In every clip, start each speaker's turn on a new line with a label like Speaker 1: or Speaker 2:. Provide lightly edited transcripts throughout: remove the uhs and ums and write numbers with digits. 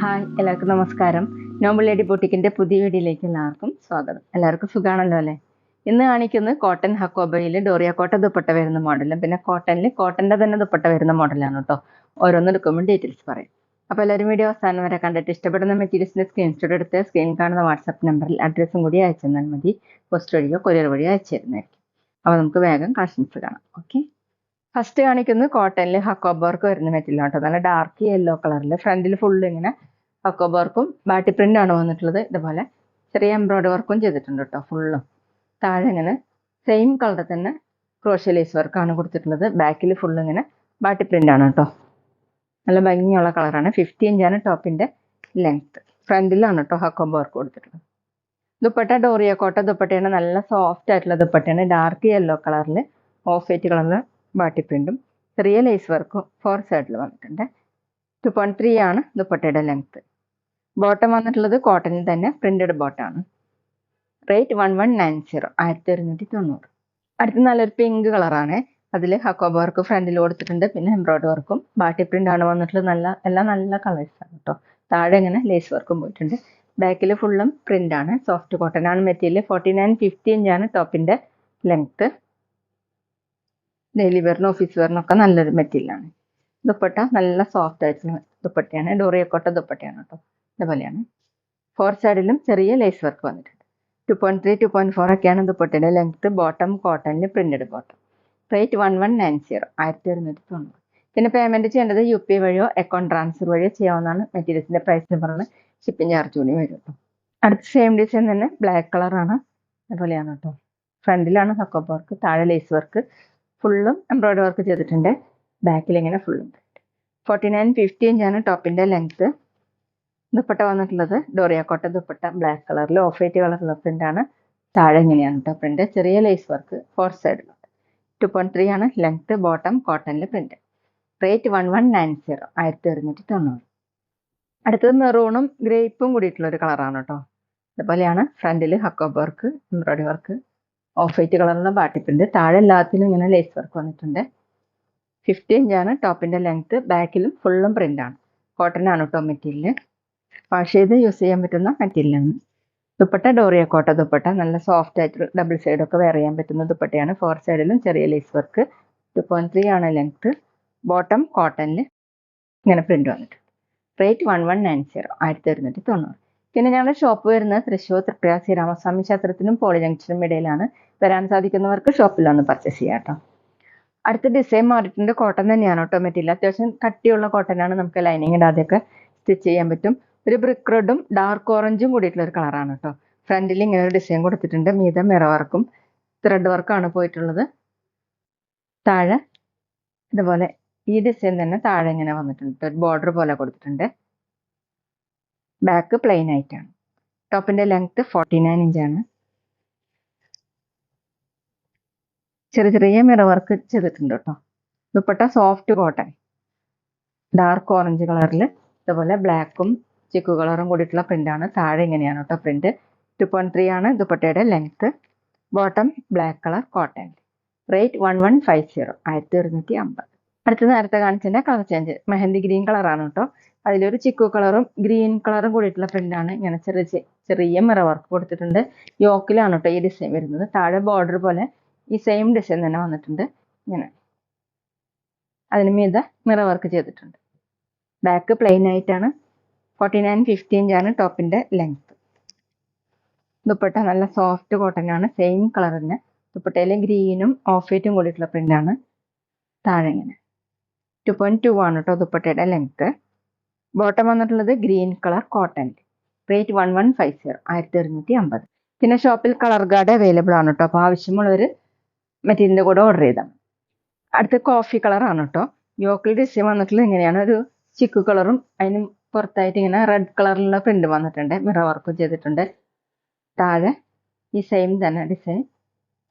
Speaker 1: Hi, എല്ലാവർക്കും നമസ്കാരം. Nobel lady ബൊട്ടിക്കിന്റെ പുതിയ വീഡിയോയിലേക്ക് എല്ലാവർക്കും സ്വാഗതം. എല്ലാവർക്കും സുഖാണല്ലോ അല്ലേ? ഇന്ന് കാണിക്കുന്നത് കോട്ടൺ ഹക്കോബയിൽ ഡോറിയ കോട്ട ദുപ്പട്ട വരുന്ന മോഡലും പിന്നെ കോട്ടന്റെ തന്നെ ദുപ്പട്ട വരുന്ന മോഡലാണ് കേട്ടോ. ഓരോന്നെടുക്കുമ്പോൾ ഡീറ്റെയിൽസ് പറയും. അപ്പോൾ എല്ലാവരും വീഡിയോ അവസാനം വരെ കണ്ടിട്ട് ഇഷ്ടപ്പെടുന്ന മെറ്റീരിയൽസിന്റെ സ്ക്രീൻഷോട്ട് എടുത്ത് സ്ക്രീനിൽ കാണുന്ന വാട്സാപ്പ് നമ്പറിൽ അഡ്രസ്സും കൂടി അയച്ചു തന്നാൽ മതി. പോസ്റ്റ് വഴിയോ കൊറിയർ വഴിയോ അയച്ചു തരുന്നതായിരിക്കും. അപ്പോൾ നമുക്ക് വേഗം കളക്ഷൻസ് കാണാം. ഓക്കെ, ഫസ്റ്റ് കാണിക്കുന്നത് കോട്ടണിൽ ഹക്കോബ വർക്ക് വരുന്ന മെറ്റീരിയൽ കേട്ടോ. നല്ല ഡാർക്ക് യെല്ലോ കളറിൽ ഫ്രണ്ടിൽ ഫുള്ള് ഇങ്ങനെ ഹക്കോബ വർക്കും ബാട്ടി പ്രിന്റ് ആണ് വന്നിട്ടുള്ളത്. ഇതുപോലെ ചെറിയ എംബ്രോയിഡറി വർക്കും ചെയ്തിട്ടുണ്ട് കേട്ടോ. ഫുള്ളും താഴെ ഇങ്ങനെ സെയിം കളറിൽ തന്നെ ക്രോഷ്യ ലേസ് വർക്കാണ് കൊടുത്തിട്ടുള്ളത്. ബാക്കിൽ ഫുള്ള് ഇങ്ങനെ ബാട്ടി പ്രിന്റ് ആണ് കേട്ടോ. നല്ല ഭംഗിയുള്ള കളറാണ്. 50 ഇഞ്ചാണ് ടോപ്പിന്റെ ലെങ്ത്. ഫ്രണ്ടിലാണ് കേട്ടോ ഹക്കോബ വർക്ക് കൊടുത്തിട്ടുള്ളത്. ദുപ്പട്ട ഡോറിയ കോട്ട ദുപ്പട്ടയാണ്. നല്ല സോഫ്റ്റ് ആയിട്ടുള്ള ദുപ്പട്ടയാണ്. ഡാർക്ക് യെല്ലോ കളറിൽ ഓഫ് വൈറ്റ് കളറിൽ ബാട്ടി പ്രിന്റും ചെറിയ ലേസ് വർക്കും 4 സൈഡിൽ വന്നിട്ടുണ്ട്. 2.3 ആണ് ദുപ്പട്ടയുടെ ലെങ്ത്. ബോട്ടം വന്നിട്ടുള്ളത് കോട്ടണിൽ തന്നെ പ്രിന്റഡ് ബോട്ടാണ്. റേറ്റ് 1190, 1190. അടുത്ത നല്ലൊരു പിങ്ക് കളറാണ്. അതിൽ ഹക്കോബ വർക്ക് ഫ്രണ്ടിൽ കൊടുത്തിട്ടുണ്ട്. പിന്നെ എംബ്രോയിഡറി വർക്കും ബാട്ടി പ്രിന്റ് ആണ് വന്നിട്ടുള്ളത്. എല്ലാം നല്ല കളേഴ്സ് ആണ് കേട്ടോ. താഴെ ഇങ്ങനെ ലേസ് വർക്കും പോയിട്ടുണ്ട്. ബാക്കിൽ ഫുള്ളും പ്രിന്റ് ആണ്. സോഫ്റ്റ് കോട്ടൺ ആണ് മെറ്റീരിയൽ. 49-50 ഇഞ്ചാണ് ടോപ്പിന്റെ ലെങ്ത്. ഡെയിലി വെയറിനും ഓഫീസ് വെയറിനൊക്കെ നല്ലൊരു മെറ്റീരിയലാണ്. ദുപ്പട്ട നല്ല സോഫ്റ്റ് ആയിട്ടുള്ള ദുപ്പട്ടയാണ്. ഡോറിയ കോട്ട ദുപ്പട്ടയാണ് കേട്ടോ. ഇതുപോലെയാണ്. 4 സൈഡിലും ചെറിയ ലേസ് വർക്ക് വന്നിട്ടുണ്ട്. 2.3, 2.4 ഒക്കെയാണ് ദുപ്പട്ടയുടെ ലെങ്ത്. ബോട്ടം കോട്ടണിൽ പ്രിന്റഡ് ബോട്ടം. റേറ്റ് 1190, 1190. പിന്നെ പേയ്മെന്റ് ചെയ്യേണ്ടത് UP വഴിയോ അക്കൗണ്ട് ട്രാൻസ്ഫർ വഴിയോ ചെയ്യാവുന്നതാണ്. മെറ്റീരിയൽസിന്റെ പ്രൈസ് പറഞ്ഞ് ഷിപ്പിംഗ് ചാർജ് കൂടി വരും കേട്ടോ. അടുത്ത സെയിം ഡിസൈൻ തന്നെ ബ്ലാക്ക് കളറാണ്. അതുപോലെയാണ് കേട്ടോ. ഫ്രണ്ടിലാണ് ഹക്കോബ വർക്ക്, താഴെ ലേസ് വർക്ക്, ഫുള്ളും എംബ്രോയിഡറി വർക്ക് ചെയ്തിട്ടുണ്ട്. ബാക്കിൽ ഇങ്ങനെ ഫുള്ളും. 49-50 ഇഞ്ചാണ് ടോപ്പിന്റെ ലെങ്ത്. ദുപ്പട്ട വന്നിട്ടുള്ളത് ഡോറിയ കോട്ട ദുപ്പട്ട ബ്ലാക്ക് കളറിൽ ഓഫ് വൈറ്റ് കളറിലുള്ള പ്രിന്റ് ആണ്. താഴെ ഇങ്ങനെയാണ് കേട്ടോ പ്രിന്റ്. ചെറിയ ലേസ് വർക്ക് 4 സൈഡിലുണ്ട്. 2.3 ആണ് ലെങ്ത്. ബോട്ടം കോട്ടണിൽ പ്രിന്റ്. റേറ്റ് 1190, 1190. അടുത്തത് മെറൂണും ഗ്രേപ്പും കൂടിയിട്ടുള്ള ഒരു കളറാണ് കേട്ടോ. ഇതുപോലെയാണ് ഫ്രണ്ടിൽ hakoba work, embroidery work, of white കളറിലുള്ള ബാട്ടി പ്രിന്റ്. താഴെ എല്ലാത്തിലും ഇങ്ങനെ ലേസ് വർക്ക് വന്നിട്ടുണ്ട്. 50 ഇഞ്ചാണ് ടോപ്പിന്റെ ലെങ്ത്. ബാക്കിലും ഫുള്ളും പ്രിന്റ് ആണ്. കോട്ടൺ ആണ് കേട്ടോ മെറ്റീരിയൽ. വാഷ് ചെയ്ത് യൂസ് ചെയ്യാൻ പറ്റുന്ന മെറ്റീരിയലാണ്. ദുപ്പട്ട ഡോറിയ കോട്ട ദുപ്പട്ട. നല്ല സോഫ്റ്റ് ആയിട്ട് ഡബിൾ സൈഡൊക്കെ വെയർ ചെയ്യാൻ പറ്റുന്ന ദുപ്പട്ടയാണ്. 4 സൈഡിലും ചെറിയ ലേസ് വർക്ക്. 2.3 ആണ് ലെങ്ത്. ബോട്ടം കോട്ടണിൽ ഇങ്ങനെ പ്രിന്റ് വന്നിട്ടുണ്ട്. റേറ്റ് 1190, 1190. പിന്നെ ഞങ്ങളുടെ ഷോപ്പ് വരുന്നത് തൃശ്ശൂർ തൃപ്രയാർ ശ്രീരാമസ്വാമി ക്ഷേത്രത്തിനും പോളി ജംഗ്ഷനും ഇടയിലാണ്. വരാൻ സാധിക്കുന്നവർക്ക് ഷോപ്പിൽ വന്ന് പർച്ചേസ് ചെയ്യാം കേട്ടോ. അടുത്ത ഡിസൈൻ മാറിയിട്ടുണ്ട്. കോട്ടൺ തന്നെയാണ് കേട്ടോ മെറ്റീരിയൽ. അത്യാവശ്യം കട്ടിയുള്ള കോട്ടനാണ്. നമുക്ക് ലൈനിങ് ഇടാതെയൊക്കെ സ്റ്റിച്ച് ചെയ്യാൻ പറ്റും. ഒരു ബ്രിക്ക് റെഡും ഡാർക്ക് ഓറഞ്ചും കൂടിയിട്ടുള്ള ഒരു കളറാണ് കേട്ടോ. ഫ്രണ്ടിൽ ഇങ്ങനെ ഒരു ഡിസൈൻ കൊടുത്തിട്ടുണ്ട്. മീത മിറർ വർക്കും ത്രെഡ് വർക്കാണ് പോയിട്ടുള്ളത്. താഴെ ഇതുപോലെ ഈ ഡിസൈൻ തന്നെ താഴെ ഇങ്ങനെ വന്നിട്ടുണ്ട്. ഒരു ബോർഡർ പോലെ കൊടുത്തിട്ടുണ്ട്. ബാക്ക് പ്ലെയിൻ ആയിട്ടാണ്. ടോപ്പിന്റെ ലെങ്ത് 49 ഇഞ്ചാണ്. ചെറിയ ചെറിയ മിറർ വർക്ക് ചെയ്തിട്ടുണ്ട് കേട്ടോ. Dupatta soft cotton dark orange കളറിൽ ഇതുപോലെ ബ്ലാക്കും ചിക്കു കളറും കൂടിയിട്ടുള്ള പ്രിന്റ് ആണ്. താഴെ ഇങ്ങനെയാണ് കേട്ടോ പ്രിന്റ്. 2.3 ആണ് ദുപ്പട്ടയുടെ length. Bottom black colour cotton. Rate 1150, 1150. അടുത്ത നേരത്തെ കാണിച്ചതിന്റെ കളർ ചേഞ്ച് മെഹന്തി ഗ്രീൻ കളറാണ് കേട്ടോ. അതിലൊരു ചിക്കു കളറും ഗ്രീൻ കളറും കൂടിയിട്ടുള്ള പ്രിന്റ് ആണ്. ഇങ്ങനെ ചെറിയ മിറർ വർക്ക് കൊടുത്തിട്ടുണ്ട്. യോക്കിലാണ് കേട്ടോ ഈ ഡിസൈൻ വരുന്നത്. താഴെ ബോർഡർ പോലെ ഈ സെയിം ഡിസൈൻ തന്നെ വന്നിട്ടുണ്ട്. ഇങ്ങനെ അതിന് മീത മിറർ വർക്ക് ചെയ്തിട്ടുണ്ട്. ബാക്ക് പ്ലെയിൻ ആയിട്ടാണ്. 49-50 ഇഞ്ചാണ് ടോപ്പിന്റെ ലെങ്ത്. ദുപ്പട്ട നല്ല സോഫ്റ്റ് കോട്ടൺ ആണ്. സെയിം കളർ തന്നെ. ദുപ്പട്ടയിലെ ഗ്രീനും ഓഫ് വൈറ്റും കൂടിയിട്ടുള്ള പ്രിന്റ് ആണ്. താഴെ ഇങ്ങനെ 2.2 ആണ് കേട്ടോ ദുപ്പട്ടയുടെ ലെങ്ത്. ബോട്ടം വന്നിട്ടുള്ളത് ഗ്രീൻ കളർ കോട്ടൺ. റേറ്റ് 1150, 1150. പിന്നെ ഷോപ്പിൽ കളർ ഗാർഡ് അവൈലബിൾ ആണ് കേട്ടോ. അപ്പോൾ ആവശ്യമുള്ളവർ മെറ്റീരിയലിന്റെ കൂടെ ഓർഡർ ചെയ്താൽ. അടുത്ത കോഫി കളർ ആണ് കേട്ടോ. യോക്കിൽ ഡിസൈൻ വന്നിട്ടുള്ളത് ഇങ്ങനെയാണ്. ഒരു ചിക്കു കളറും അതിന് പുറത്തായിട്ട് ഇങ്ങനെ റെഡ് കളറിലുള്ള പ്രിന്റ് വന്നിട്ടുണ്ട്. മിറർ വർക്കും ചെയ്തിട്ടുണ്ട്. താഴെ ഈ സെയിം തന്നെ ഡിസൈൻ.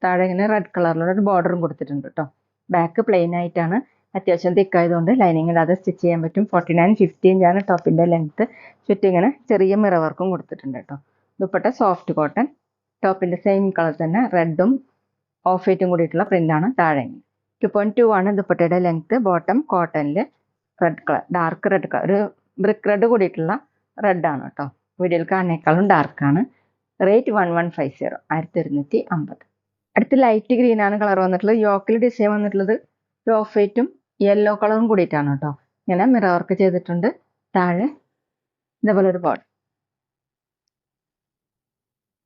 Speaker 1: താഴെ ഇങ്ങനെ റെഡ് കളറിലുള്ള ഒരു ബോർഡറും കൊടുത്തിട്ടുണ്ട് കേട്ടോ. ബാക്ക് പ്ലെയിൻ ആയിട്ടാണ്. അത്യാവശ്യം തിക്കായതുകൊണ്ട് ലൈനിങ് ഇല്ലാതെ സ്റ്റിച്ച് ചെയ്യാൻ പറ്റും. 49-50 ഇഞ്ചാണ് ടോപ്പിന്റെ ലെങ്ത്. ചുറ്റും ഇങ്ങനെ ചെറിയ മിറർ വർക്കും കൊടുത്തിട്ടുണ്ട് കേട്ടോ. Dupatta soft cotton. ടോപ്പിന്റെ സെയിം കളർ തന്നെ റെഡും ഓഫ് വൈറ്റും കൂടിയിട്ടുള്ള പ്രിന്റ് ആണ്. താഴെ 2.2 ആണ് ദുപ്പട്ടയുടെ ലെങ്ത്. ബോട്ടം കോട്ടണിൽ red colour, dark red colour, ഒരു ബ്രിക്ക് റെഡ് കൂടിയിട്ടുള്ള റെഡ് ആണ് കേട്ടോ. വീഡിയോയിൽ കാണുന്നേക്കാളും ഡാർക്കാണ്. റേറ്റ് 1150, 1150. അടുത്ത് ലൈറ്റ് ഗ്രീൻ ആണ് കളർ വന്നിട്ടുള്ളത്. യോക്കിൽ ഡിസൈൻ വന്നിട്ടുള്ളത് ഓഫ് വൈറ്റും യെല്ലോ കളറും കൂടിയിട്ടാണ് കേട്ടോ. ഇങ്ങനെ മിറർ വർക്ക് ചെയ്തിട്ടുണ്ട്. താഴെ ഇതേപോലെ ഒരു ബോർഡർ,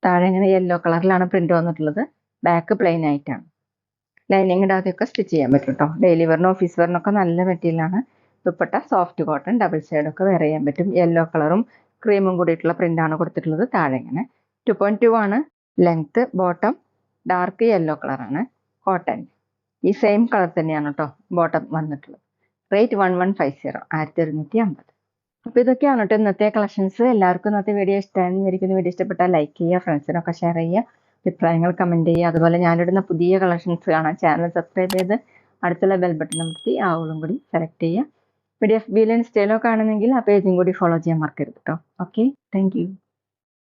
Speaker 1: താഴെ ഇങ്ങനെ യെല്ലോ കളറിലാണ് പ്രിന്റ് വന്നിട്ടുള്ളത്. ബാക്ക് പ്ലെയിൻ ആയിട്ടാണ്. ലൈനിങ് ഇടാതെയൊക്കെ സ്റ്റിച്ച് ചെയ്യാൻ പറ്റും കേട്ടോ. ഡെയിലി വെയറിനും ഓഫീസ് വെയറിനൊക്കെ നല്ല മെറ്റീരിയലാണ്. ദുപ്പട്ട സോഫ്റ്റ് കോട്ടൺ, ഡബിൾ സൈഡൊക്കെ വെയർ ചെയ്യാൻ പറ്റും. യെല്ലോ കളറും ക്രീമും കൂടിയിട്ടുള്ള പ്രിന്റാണ് കൊടുത്തിട്ടുള്ളത്. താഴെ ഇങ്ങനെ 2.2 ആണ് ലെങ്ത്. ബോട്ടം ഡാർക്ക് യെല്ലോ കളറാണ് കോട്ടൺ. ഈ സെയിം കളർ തന്നെയാണ് കേട്ടോ ബോട്ടം വന്നിട്ടുള്ളത്. റേറ്റ് 1150, 1150. അപ്പോൾ ഇതൊക്കെയാണ് കേട്ടോ ഇന്നത്തെ കളക്ഷൻസ്. എല്ലാവർക്കും ഇന്നത്തെ വീഡിയോ ഇഷ്ടമാണെന്ന് വിചാരിക്കുന്നു. വീഡിയോ ഇഷ്ടപ്പെട്ടാൽ ലൈക്ക് ചെയ്യുക, ഫ്രണ്ട്സിനൊക്കെ ഷെയർ ചെയ്യുക, അഭിപ്രായങ്ങൾ കമൻറ്റ് ചെയ്യുക. അതുപോലെ ഞാനിടുന്ന പുതിയ കളക്ഷൻസ് കാണാൻ ചാനൽ സബ്സ്ക്രൈബ് ചെയ്ത് അടുത്തുള്ള ബെൽ ബട്ടൺ അമർത്തി ആളും കൂടി സെലക്ട് ചെയ്യുക. PDF ബിയിൽ സ്റ്റൈലോ കാണുന്നെങ്കിൽ ആ പേജും കൂടി ഫോളോ ചെയ്യാൻ മറക്കരുത് കേട്ടോ. Okay, thank you.